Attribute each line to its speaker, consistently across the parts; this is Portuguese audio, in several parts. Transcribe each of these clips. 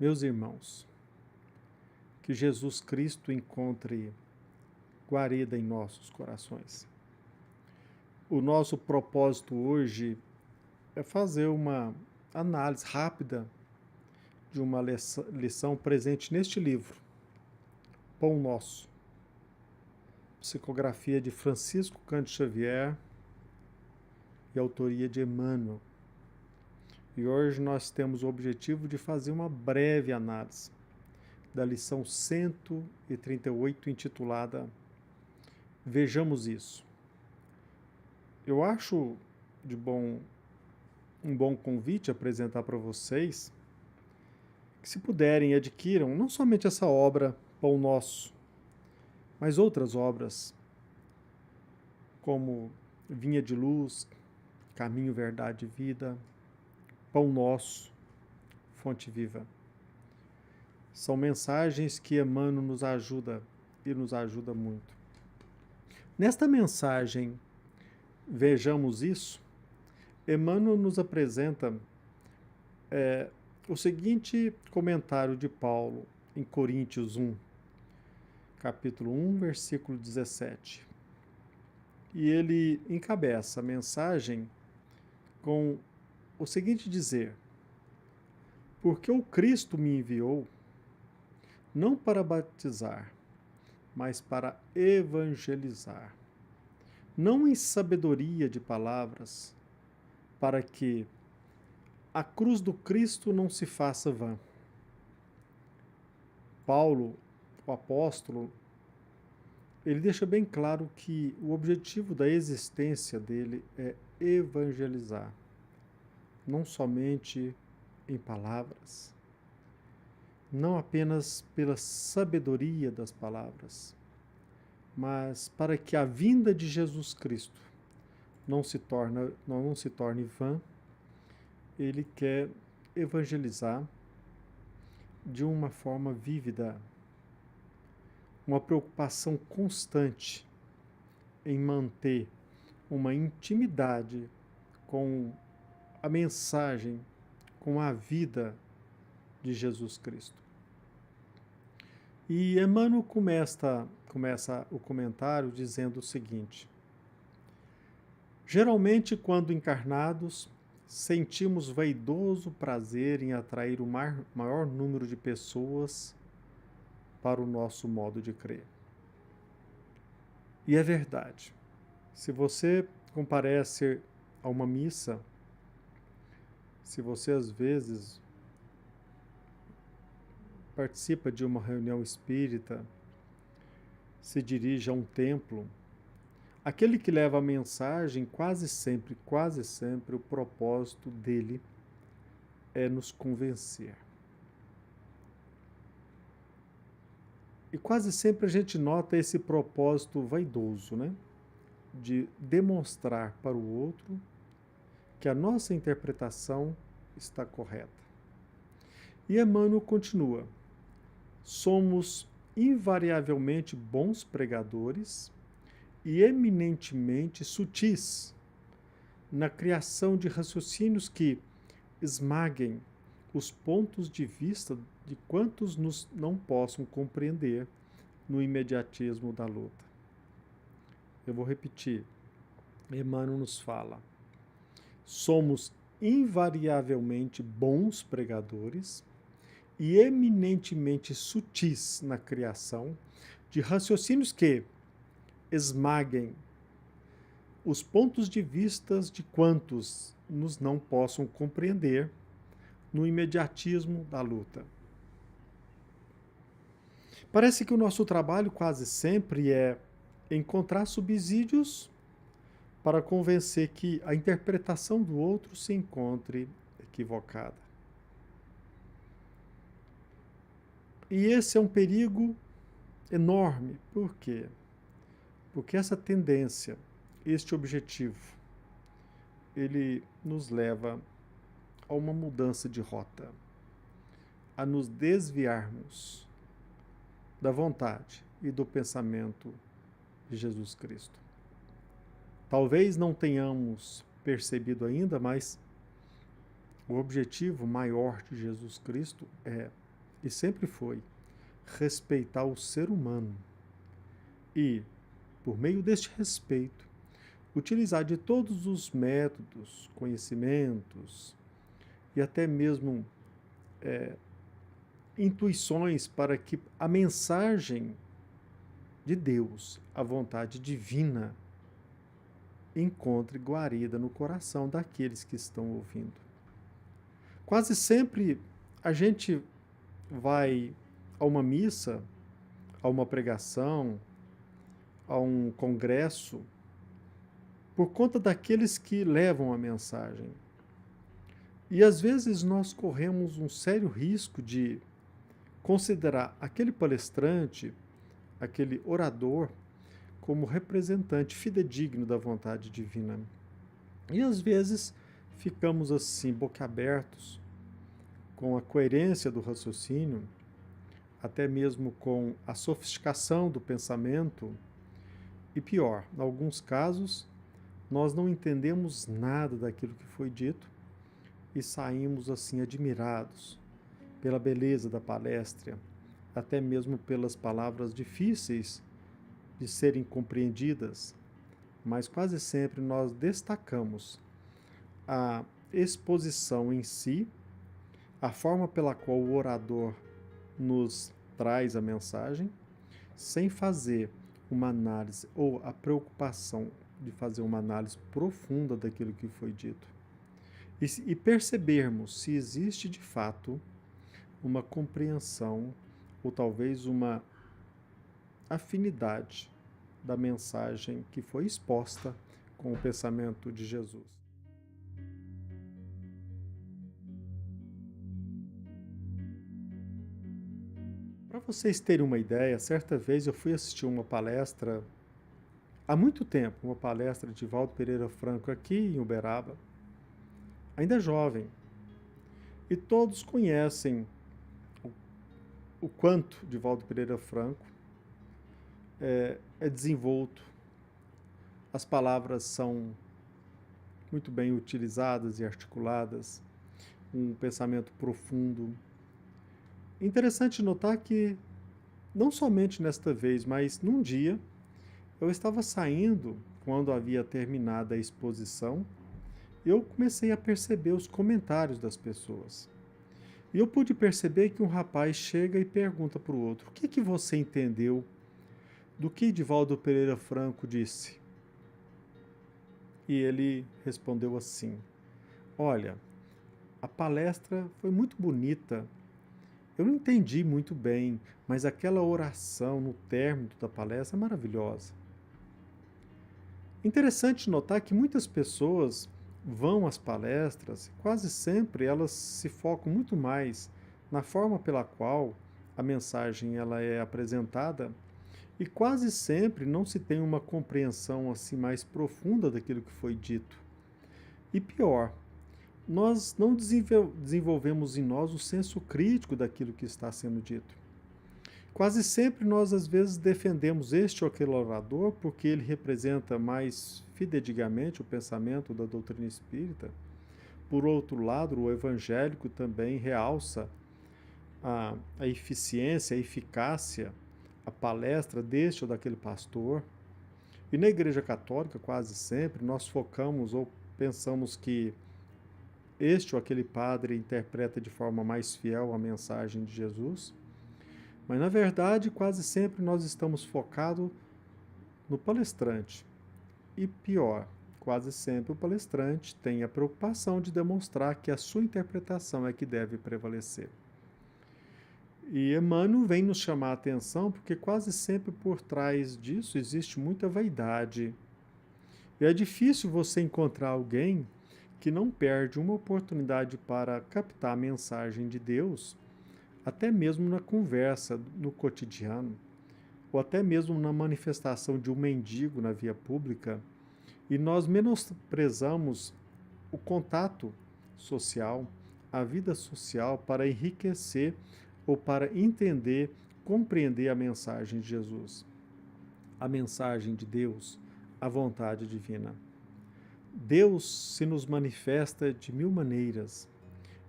Speaker 1: Meus irmãos, que Jesus Cristo encontre guarida em nossos corações. O nosso propósito hoje é fazer uma análise rápida de uma lição presente neste livro, Pão Nosso, psicografia de Francisco Cândido Xavier e autoria de Emmanuel. E hoje nós temos o objetivo de fazer uma breve análise da lição 138, intitulada Vejamos Isso. Eu acho um bom convite apresentar para vocês que, se puderem, adquiram não somente essa obra, Pão Nosso, mas outras obras, como Vinha de Luz, Caminho, Verdade e Vida, Pão Nosso, Fonte Viva. São mensagens que Emmanuel nos ajuda e nos ajuda muito. Nesta mensagem, Vejamos Isso, Emmanuel nos apresenta o seguinte comentário de Paulo em Coríntios 1, capítulo 1, versículo 17. E ele encabeça a mensagem com o seguinte dizer: porque o Cristo me enviou, não para batizar, mas para evangelizar, não em sabedoria de palavras, para que a cruz do Cristo não se faça vã. Paulo, o apóstolo, ele deixa bem claro que o objetivo da existência dele é evangelizar, não somente em palavras, não apenas pela sabedoria das palavras, mas para que a vinda de Jesus Cristo não se torne vã. Ele quer evangelizar de uma forma vívida, uma preocupação constante em manter uma intimidade com a mensagem, com a vida de Jesus Cristo. E Emmanuel começa o comentário dizendo o seguinte: geralmente, quando encarnados, sentimos vaidoso prazer em atrair o maior número de pessoas para o nosso modo de crer. E é verdade. Se você comparece a uma missa, se você às vezes participa de uma reunião espírita, se dirige a um templo, aquele que leva a mensagem, quase sempre, o propósito dele é nos convencer. E quase sempre a gente nota esse propósito vaidoso, né? De demonstrar para o outro que a nossa interpretação está correta. E Emmanuel continua: somos invariavelmente bons pregadores e eminentemente sutis na criação de raciocínios que esmaguem os pontos de vista de quantos nos não possam compreender no imediatismo da luta. Eu vou repetir. Emmanuel nos fala: somos invariavelmente bons pregadores e eminentemente sutis na criação de raciocínios que esmaguem os pontos de vista de quantos nos não possam compreender no imediatismo da luta. Parece que o nosso trabalho quase sempre é encontrar subsídios para convencer que a interpretação do outro se encontre equivocada. E esse é um perigo enorme. Por quê? Porque essa tendência, este objetivo, ele nos leva a uma mudança de rota, a nos desviarmos da vontade e do pensamento de Jesus Cristo. Talvez não tenhamos percebido ainda, mas o objetivo maior de Jesus Cristo é e sempre foi, respeitar o ser humano e, por meio deste respeito, utilizar de todos os métodos, conhecimentos e até mesmo intuições para que a mensagem de Deus, a vontade divina, encontre guarida no coração daqueles que estão ouvindo. Quase sempre a gente vai a uma missa, a uma pregação, a um congresso, por conta daqueles que levam a mensagem. E às vezes nós corremos um sério risco de considerar aquele palestrante, aquele orador, como representante fidedigno da vontade divina. E às vezes ficamos assim, boquiabertos, com a coerência do raciocínio, até mesmo com a sofisticação do pensamento, e pior, em alguns casos, nós não entendemos nada daquilo que foi dito e saímos assim admirados pela beleza da palestra, até mesmo pelas palavras difíceis de serem compreendidas, mas quase sempre nós destacamos a exposição em si, a forma pela qual o orador nos traz a mensagem, sem fazer uma análise ou a preocupação de fazer uma análise profunda daquilo que foi dito. E percebermos se existe de fato uma compreensão ou talvez uma afinidade da mensagem que foi exposta com o pensamento de Jesus. Para vocês terem uma ideia, certa vez eu fui assistir uma palestra, há muito tempo, uma palestra de Valdo Pereira Franco aqui em Uberaba, ainda jovem, e todos conhecem o quanto de Valdo Pereira Franco é desenvolto, as palavras são muito bem utilizadas e articuladas, um pensamento profundo. Interessante notar que, não somente nesta vez, mas num dia, eu estava saindo, quando havia terminado a exposição, eu comecei a perceber os comentários das pessoas. E eu pude perceber que um rapaz chega e pergunta para o outro: o que você entendeu do que Divaldo Pereira Franco disse? E ele respondeu assim: olha, a palestra foi muito bonita, eu não entendi muito bem, mas aquela oração no término da palestra é maravilhosa. Interessante notar que muitas pessoas vão às palestras, quase sempre elas se focam muito mais na forma pela qual a mensagem ela é apresentada e quase sempre não se tem uma compreensão assim mais profunda daquilo que foi dito. E pior, nós não desenvolvemos em nós o senso crítico daquilo que está sendo dito. Quase sempre nós, às vezes, defendemos este ou aquele orador porque ele representa mais fidedignamente o pensamento da doutrina espírita. Por outro lado, o evangélico também realça a eficiência, a eficácia, a palestra deste ou daquele pastor. E na Igreja Católica, quase sempre, nós focamos ou pensamos que este ou aquele padre interpreta de forma mais fiel a mensagem de Jesus. Mas, na verdade, quase sempre nós estamos focados no palestrante. E pior, quase sempre o palestrante tem a preocupação de demonstrar que a sua interpretação é que deve prevalecer. E Emmanuel vem nos chamar a atenção porque quase sempre por trás disso existe muita vaidade. E é difícil você encontrar alguém que não perde uma oportunidade para captar a mensagem de Deus, até mesmo na conversa, no cotidiano, ou até mesmo na manifestação de um mendigo na via pública, e nós menosprezamos o contato social, a vida social, para enriquecer ou para entender, compreender a mensagem de Jesus, a mensagem de Deus, a vontade divina. Deus se nos manifesta de mil maneiras.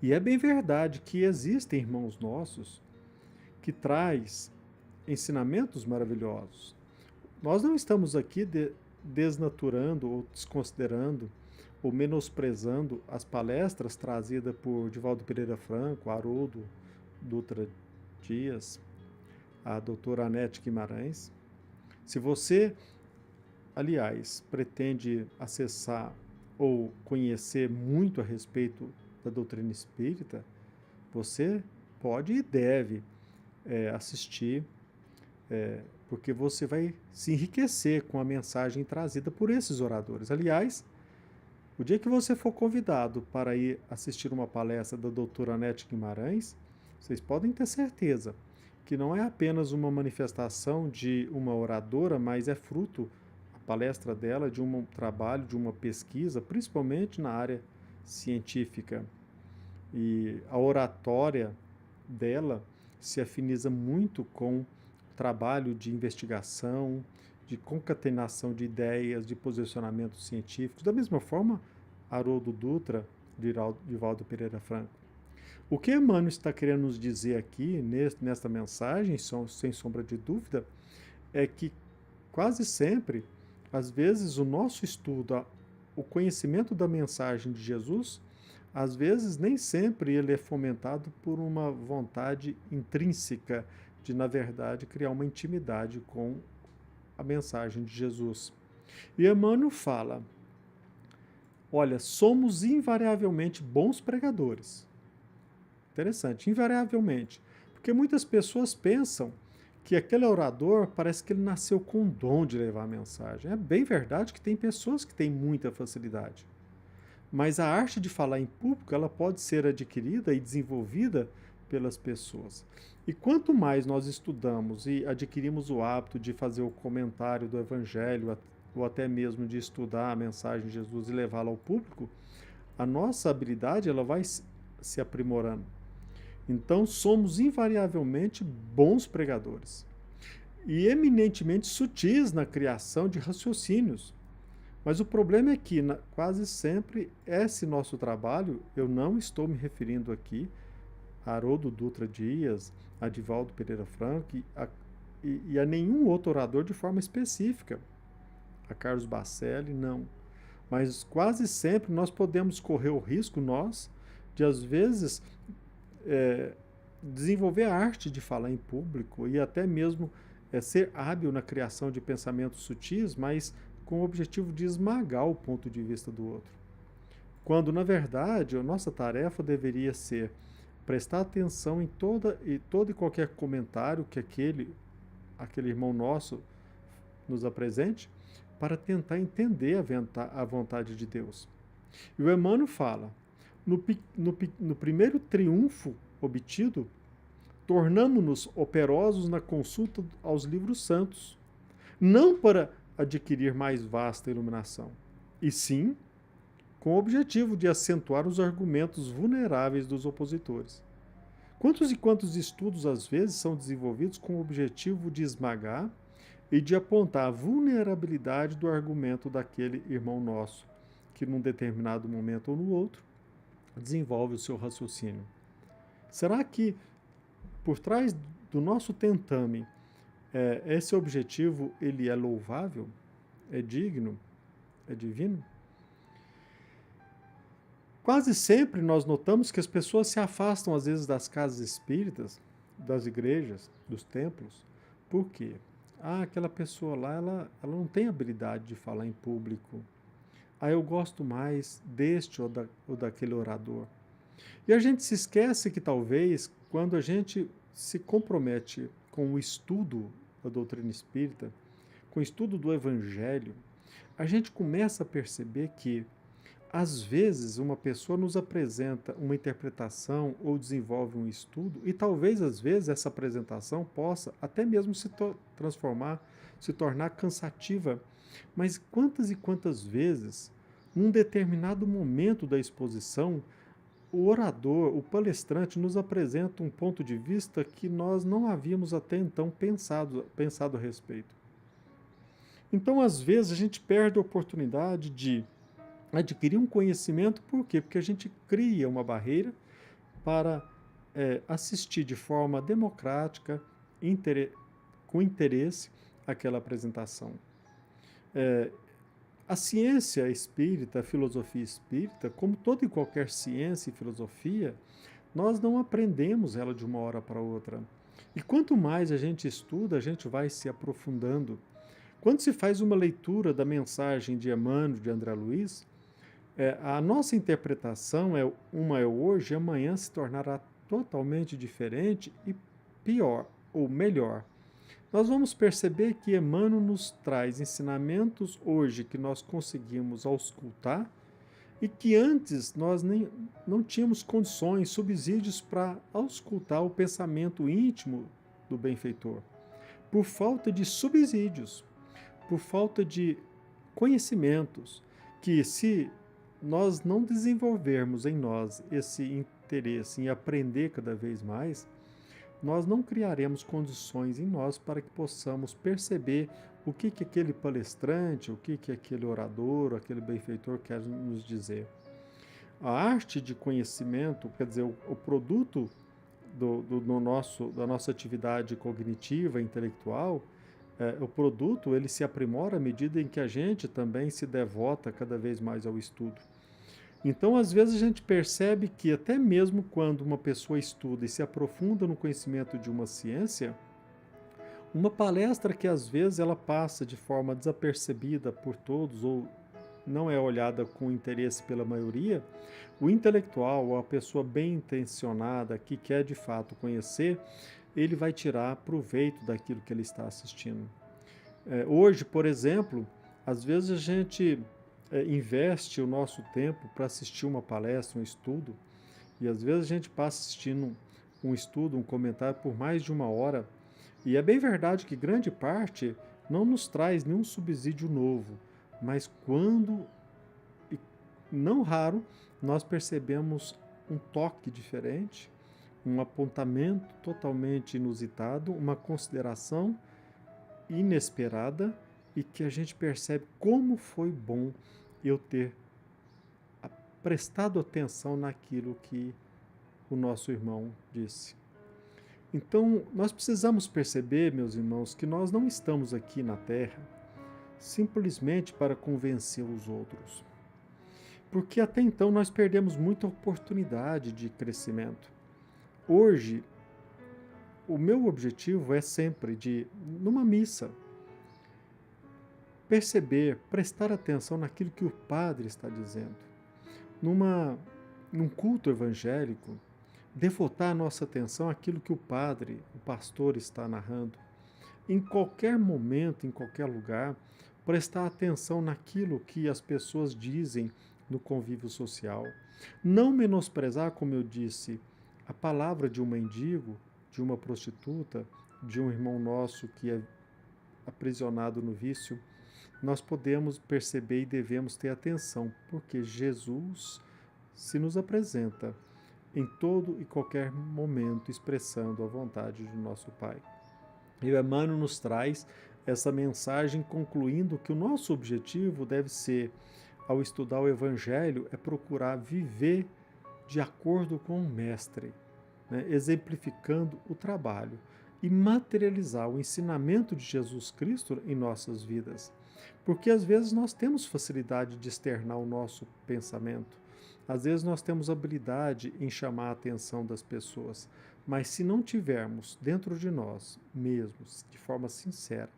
Speaker 1: E é bem verdade que existem irmãos nossos que traz ensinamentos maravilhosos. Nós não estamos aqui desnaturando ou desconsiderando ou menosprezando as palestras trazidas por Divaldo Pereira Franco, Haroldo Dutra Dias, a doutora Anete Guimarães. Se você, aliás, pretende acessar ou conhecer muito a respeito da doutrina espírita, você pode e deve assistir, porque você vai se enriquecer com a mensagem trazida por esses oradores. Aliás, o dia que você for convidado para ir assistir uma palestra da doutora Anete Guimarães, vocês podem ter certeza que não é apenas uma manifestação de uma oradora, mas é fruto, a palestra dela, de um trabalho, de uma pesquisa, principalmente na área científica. E a oratória dela se afiniza muito com o trabalho de investigação, de concatenação de ideias, de posicionamentos científicos. Da mesma forma, Haroldo Dutra, Divaldo Pereira Franco. O que Emmanuel está querendo nos dizer aqui, nesta mensagem, sem sombra de dúvida, é que quase sempre, às vezes, o nosso estudo, o conhecimento da mensagem de Jesus, às vezes nem sempre ele é fomentado por uma vontade intrínseca de, na verdade, criar uma intimidade com a mensagem de Jesus. E Emmanuel fala, olha, somos invariavelmente bons pregadores. Interessante, invariavelmente. Porque muitas pessoas pensam que aquele orador parece que ele nasceu com o dom de levar a mensagem. É bem verdade que tem pessoas que têm muita facilidade. Mas a arte de falar em público, ela pode ser adquirida e desenvolvida pelas pessoas. E quanto mais nós estudamos e adquirimos o hábito de fazer o comentário do Evangelho, ou até mesmo de estudar a mensagem de Jesus e levá-la ao público, a nossa habilidade ela vai se aprimorando. Então, somos invariavelmente bons pregadores e eminentemente sutis na criação de raciocínios. Mas o problema é que quase sempre esse nosso trabalho, eu não estou me referindo aqui a Haroldo Dutra Dias, a Divaldo Pereira Franco e a nenhum outro orador de forma específica, a Carlos Bacelli, não. Mas quase sempre nós podemos correr o risco, de às vezes desenvolver a arte de falar em público e até mesmo ser hábil na criação de pensamentos sutis, mas com o objetivo de esmagar o ponto de vista do outro. Quando, na verdade, a nossa tarefa deveria ser prestar atenção em todo e qualquer comentário que aquele irmão nosso nos apresente, para tentar entender a vontade de Deus. E o Emmanuel fala, no primeiro triunfo obtido, tornamo-nos operosos na consulta aos livros santos, não para adquirir mais vasta iluminação, e sim com o objetivo de acentuar os argumentos vulneráveis dos opositores. Quantos e quantos estudos, às vezes, são desenvolvidos com o objetivo de esmagar e de apontar a vulnerabilidade do argumento daquele irmão nosso, que num determinado momento ou no outro, desenvolve o seu raciocínio. Será que, por trás do nosso tentame, esse objetivo ele é louvável? É digno? É divino? Quase sempre nós notamos que as pessoas se afastam, às vezes, das casas espíritas, das igrejas, dos templos. Por quê? Aquela pessoa lá, ela não tem habilidade de falar em público. Eu gosto mais deste ou daquele orador. E a gente se esquece que talvez, quando a gente se compromete com o estudo da doutrina espírita, com o estudo do Evangelho, a gente começa a perceber que, às vezes, uma pessoa nos apresenta uma interpretação ou desenvolve um estudo e talvez, às vezes, essa apresentação possa até mesmo se tornar cansativa. Mas quantas e quantas vezes, num determinado momento da exposição, o orador, o palestrante, nos apresenta um ponto de vista que nós não havíamos até então pensado a respeito. Então, às vezes, a gente perde a oportunidade de adquirir um conhecimento, por quê? Porque a gente cria uma barreira para assistir de forma democrática, com interesse, aquela apresentação. A ciência espírita, a filosofia espírita, como toda e qualquer ciência e filosofia, nós não aprendemos ela de uma hora para outra. E quanto mais a gente estuda, a gente vai se aprofundando. Quando se faz uma leitura da mensagem de Emmanuel, de André Luiz, a nossa interpretação é hoje, e amanhã se tornará totalmente diferente e pior, ou melhor. Nós vamos perceber que Emmanuel nos traz ensinamentos hoje que nós conseguimos auscultar e que antes nós não tínhamos condições, subsídios para auscultar o pensamento íntimo do benfeitor, por falta de subsídios, por falta de conhecimentos, que se nós não desenvolvermos em nós esse interesse em aprender cada vez mais, nós não criaremos condições em nós para que possamos perceber o que aquele palestrante, o que aquele orador, aquele benfeitor quer nos dizer. A arte de conhecimento, quer dizer, o produto da nossa atividade cognitiva, intelectual, o produto ele se aprimora à medida em que a gente também se devota cada vez mais ao estudo. Então, às vezes, a gente percebe que até mesmo quando uma pessoa estuda e se aprofunda no conhecimento de uma ciência, uma palestra que às vezes ela passa de forma desapercebida por todos ou não é olhada com interesse pela maioria, o intelectual ou a pessoa bem intencionada que quer de fato conhecer, ele vai tirar proveito daquilo que ele está assistindo. Hoje, por exemplo, às vezes a gente investe o nosso tempo para assistir uma palestra, um estudo, e às vezes a gente passa assistindo um estudo, um comentário por mais de uma hora, e é bem verdade que grande parte não nos traz nenhum subsídio novo, mas quando, e não raro, nós percebemos um toque diferente, um apontamento totalmente inusitado, uma consideração inesperada e que a gente percebe como foi bom eu ter prestado atenção naquilo que o nosso irmão disse. Então, nós precisamos perceber, meus irmãos, que nós não estamos aqui na Terra simplesmente para convencer os outros. Porque até então nós perdemos muita oportunidade de crescimento. Hoje, o meu objetivo é sempre de, numa missa, perceber, prestar atenção naquilo que o padre está dizendo. Num culto evangélico, devotar a nossa atenção àquilo que o padre, o pastor está narrando. Em qualquer momento, em qualquer lugar, prestar atenção naquilo que as pessoas dizem no convívio social. Não menosprezar, como eu disse, a palavra de um mendigo, de uma prostituta, de um irmão nosso que é aprisionado no vício. Nós podemos perceber e devemos ter atenção, porque Jesus se nos apresenta em todo e qualquer momento expressando a vontade do nosso Pai. E o Emmanuel nos traz essa mensagem concluindo que o nosso objetivo deve ser, ao estudar o Evangelho, é procurar viver de acordo com o Mestre, né, exemplificando o trabalho e materializar o ensinamento de Jesus Cristo em nossas vidas. Porque às vezes nós temos facilidade de externar o nosso pensamento, às vezes nós temos habilidade em chamar a atenção das pessoas, mas se não tivermos dentro de nós mesmos, de forma sincera,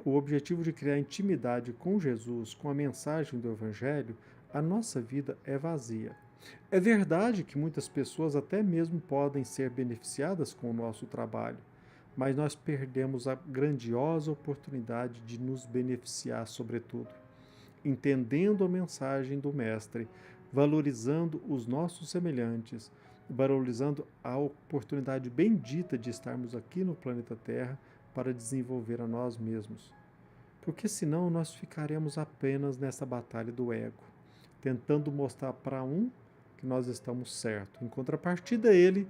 Speaker 1: o objetivo de criar intimidade com Jesus, com a mensagem do Evangelho, a nossa vida é vazia. É verdade que muitas pessoas até mesmo podem ser beneficiadas com o nosso trabalho, mas nós perdemos a grandiosa oportunidade de nos beneficiar, sobretudo, entendendo a mensagem do Mestre, valorizando os nossos semelhantes, valorizando a oportunidade bendita de estarmos aqui no planeta Terra para desenvolver a nós mesmos. Porque senão nós ficaremos apenas nessa batalha do ego, tentando mostrar para um que nós estamos certos. Em contrapartida, ele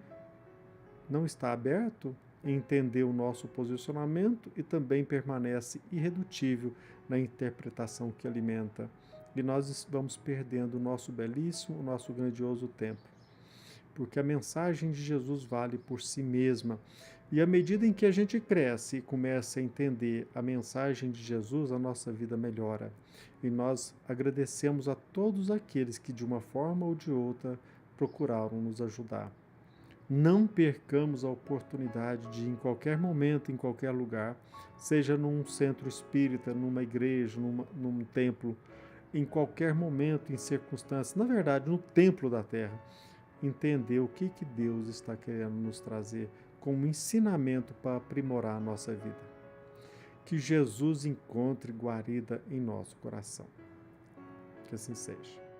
Speaker 1: não está aberto a entender o nosso posicionamento e também permanece irredutível na interpretação que alimenta. E nós vamos perdendo o nosso belíssimo, o nosso grandioso tempo. porque a mensagem de Jesus vale por si mesma. E à medida em que a gente cresce e começa a entender a mensagem de Jesus, a nossa vida melhora. E nós agradecemos a todos aqueles que, de uma forma ou de outra, procuraram nos ajudar. Não percamos a oportunidade de, em qualquer momento, em qualquer lugar, seja num centro espírita, numa igreja, num templo, em qualquer momento, em circunstâncias, na verdade, no templo da terra, entender o que Deus está querendo nos trazer como ensinamento para aprimorar a nossa vida. Que Jesus encontre guarida em nosso coração. Que assim seja.